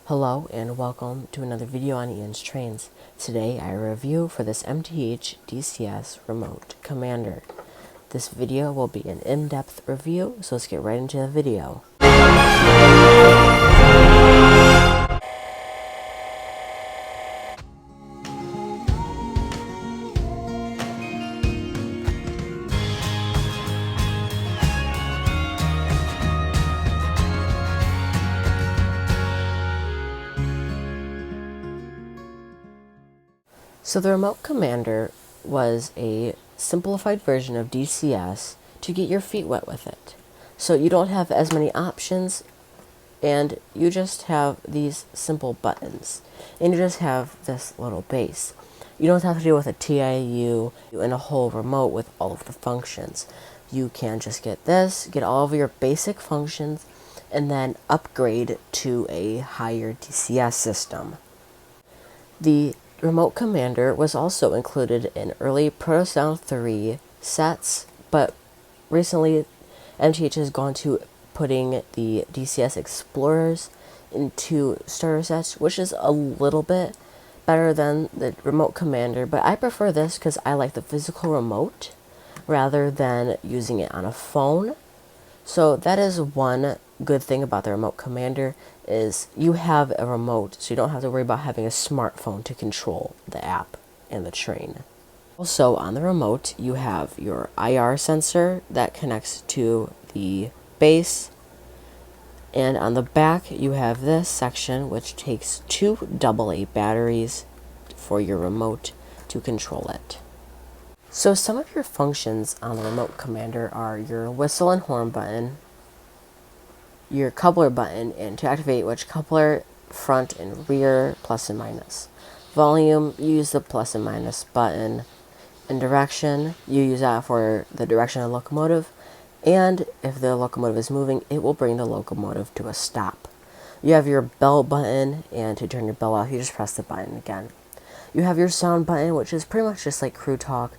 Hello and welcome to another video on Ian's Trains. Today I review for this MTH DCS Remote Commander. This video will be an in-depth review, so let's get right into the video. So the Remote Commander was a simplified version of DCS to get your feet wet with it. So you don't have as many options and you just have these simple buttons and you just have this little base. You don't have to deal with a TIU and a whole remote with all of the functions. You can just get this, get all of your basic functions, and then upgrade to a higher DCS system. The Remote Commander was also included in early Protosound 3 sets, but recently MTH has gone to putting the DCS Explorers into starter sets, which is a little bit better than the Remote Commander, but I prefer this because I like the physical remote rather than using it on a phone. So that is one good thing about the Remote Commander, is you have a remote, so you don't have to worry about having a smartphone to control the app and the train. Also on the remote you have your IR sensor that connects to the base, and on the back you have this section which takes two AA batteries for your remote to control it. So some of your functions on the Remote Commander are your whistle and horn button, your coupler button, and to activate which coupler, front and rear, plus and minus. Volume, you use the plus and minus button. And direction, you use that for the direction of the locomotive, and if the locomotive is moving, it will bring the locomotive to a stop. You have your bell button, and to turn your bell off, you just press the button again. You have your sound button, which is pretty much just like crew talk.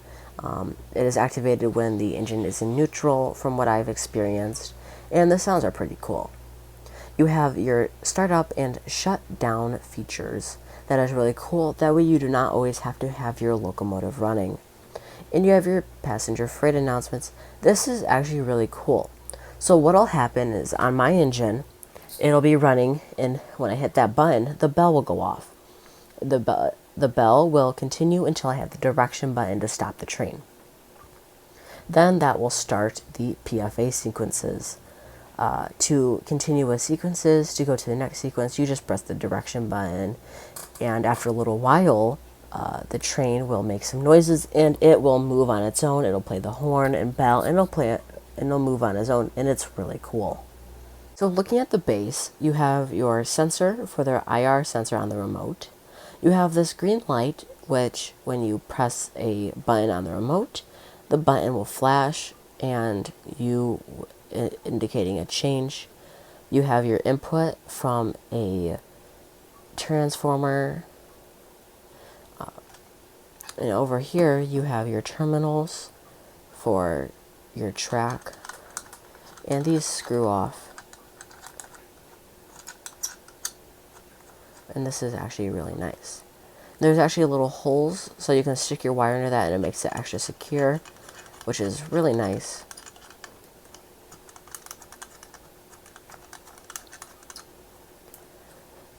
It is activated when the engine is in neutral, from what I've experienced, and the sounds are pretty cool. You have your start up and shut down features. That is really cool. That way you do not always have to have your locomotive running. And you have your passenger freight announcements. This is actually really cool. So what'll happen is on my engine, it'll be running, and when I hit that button, the bell will go off. The bell will continue until I have the direction button to stop the train. Then that will start the PFA sequences. To continue with sequences, to go to the next sequence, you just press the direction button, and after a little while, the train will make some noises and it will move on its own. It'll play the horn and bell, and it'll move on its own, and it's really cool. So looking at the base, you have your sensor for the IR sensor on the remote. You have this green light, which when you press a button on the remote, the button will flash and indicating a change. You have your input from a transformer, and over here you have your terminals for your track, and these screw off, and this is actually really nice. There's actually little holes so you can stick your wire into that, and it makes it extra secure, which is really nice.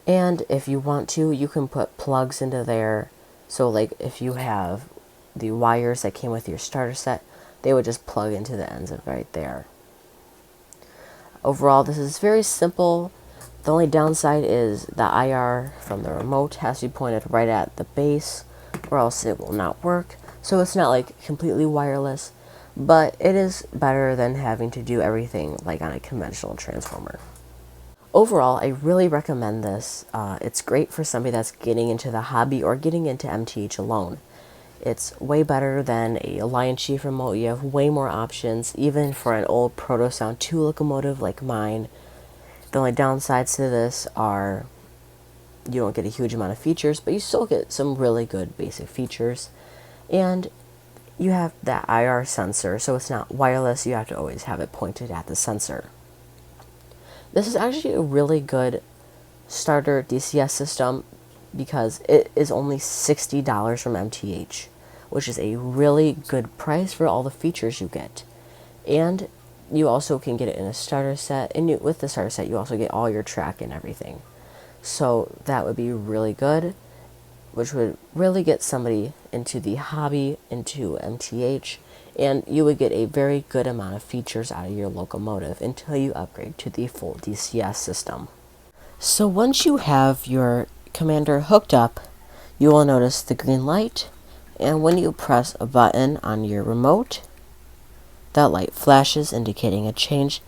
And if you want to, you can put plugs into there. So like if you have the wires that came with your starter set, they would just plug into the ends of right there. Overall, this is very simple. The only downside is the IR from the remote has to be pointed right at the base, or else it will not work. So it's not like completely wireless, but it is better than having to do everything like on a conventional transformer. Overall, I really recommend this. It's great for somebody that's getting into the hobby or getting into MTH alone. It's way better than a Lion Chief remote. You have way more options, even for an old Protosound 2 locomotive like mine. The only downsides to this are you don't get a huge amount of features, but you still get some really good basic features. And you have that IR sensor, so it's not wireless. You have to always have it pointed at the sensor. This is actually a really good starter DCS system because it is only $60 from MTH, which is a really good price for all the features you get. And you also can get it in a starter set, and with the starter set you also get all your track and everything. So that would be really good, which would really get somebody into the hobby, into MTH, and you would get a very good amount of features out of your Locomotive until you upgrade to the full DCS system. So once you have your commander hooked up, you will notice the green light, and when you press a button on your remote, that light flashes indicating a change.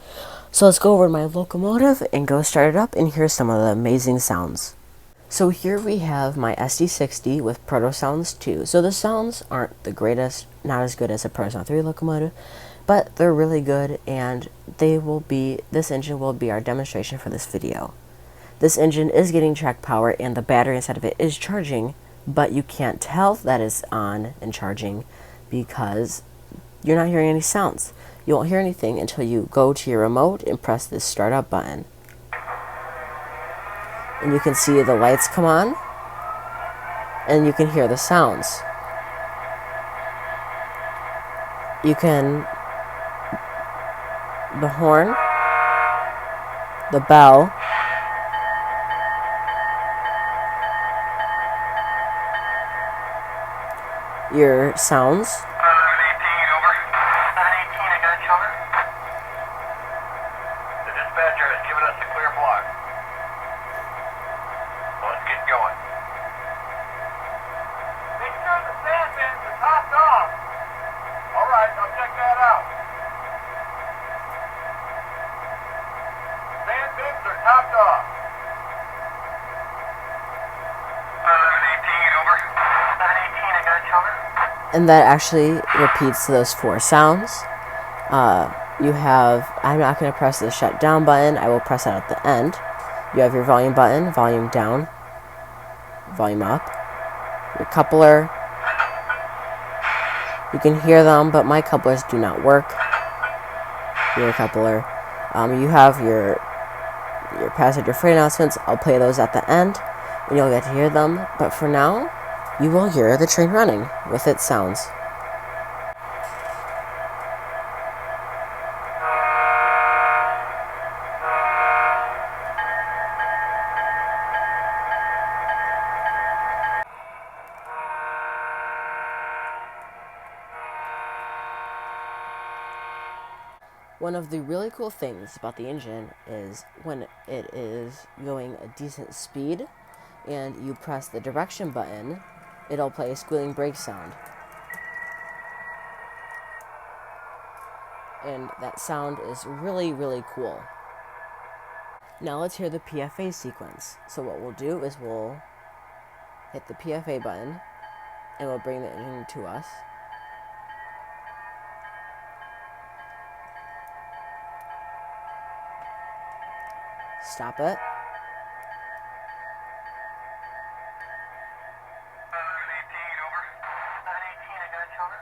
So let's go over to my Locomotive and go start it up and hear some of the amazing sounds. So here we have my SD60 with Proto Sounds 2. So the sounds aren't the greatest, not as good as a Proto Sound 3 Locomotive, but they're really good, and this engine will be our demonstration for this video. This engine is getting track power and the battery inside of it is charging, but you can't tell that it's on and charging because you're not hearing any sounds. You won't hear anything until you go to your remote and press this startup button. And you can see the lights come on, and you can hear the sounds. You can, the horn, the bell, your sounds. 18, over. 18, I got you, over. The dispatcher has given us a clear block. Let's get going. Make sure the sand bins are topped off. All right, I'll check that out. Sand bins are topped off. 18, over. 18, I got you, over. And that actually repeats those 4 sounds. I'm not going to press the shutdown button, I will press that at the end. You have your volume button, volume down, volume up, your coupler. You can hear them, but my couplers do not work. Your coupler. You have your passenger freight announcements. I'll play those at the end, and you'll get to hear them. But for now, you will hear the train running with its sounds. One of the really cool things about the engine is when it is going a decent speed and you press the direction button, it'll play a squealing brake sound. And that sound is really, really cool. Now let's hear the PFA sequence. So what we'll do is we'll hit the PFA button and we'll bring the engine to us. Stop it. 18, over. 18, I got you, over.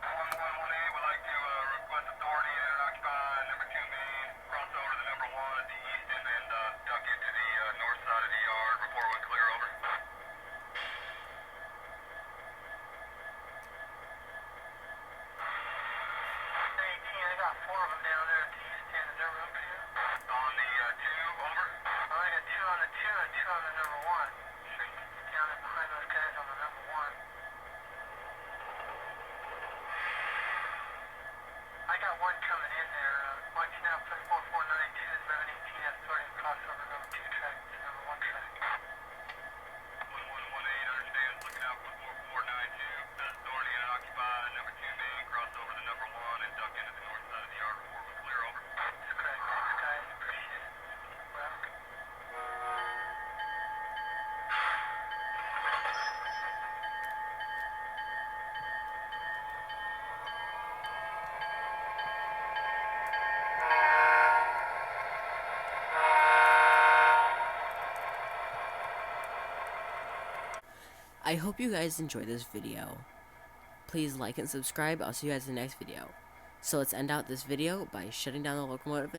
111A would like to request authority to occupy number 2 main, cross over to the number 1 at the east end, and duck into the north side of the yard. Report when clear, over. 18, I got 4 of them down there at the east end. Is there room for you? On the 2, over. I got 2 on the 2 and 2 on the number 1. Sure you can get down in behind those guys on the number 1. I got 1 coming in there. Watch now for 4492 is 1118 at authority to cross over number 2 track to number 1 track. 1118 understands, looking out for 4492. That's authority to occupy number 2 main, cross over to number 1 and duck into the north side of the yard. Report when clear, over. That's correct. Thanks, guys. Appreciate it. Well. I hope you guys enjoyed this video. Please like and subscribe. I'll see you guys in the next video. So let's end out this video by shutting down the Locomotive.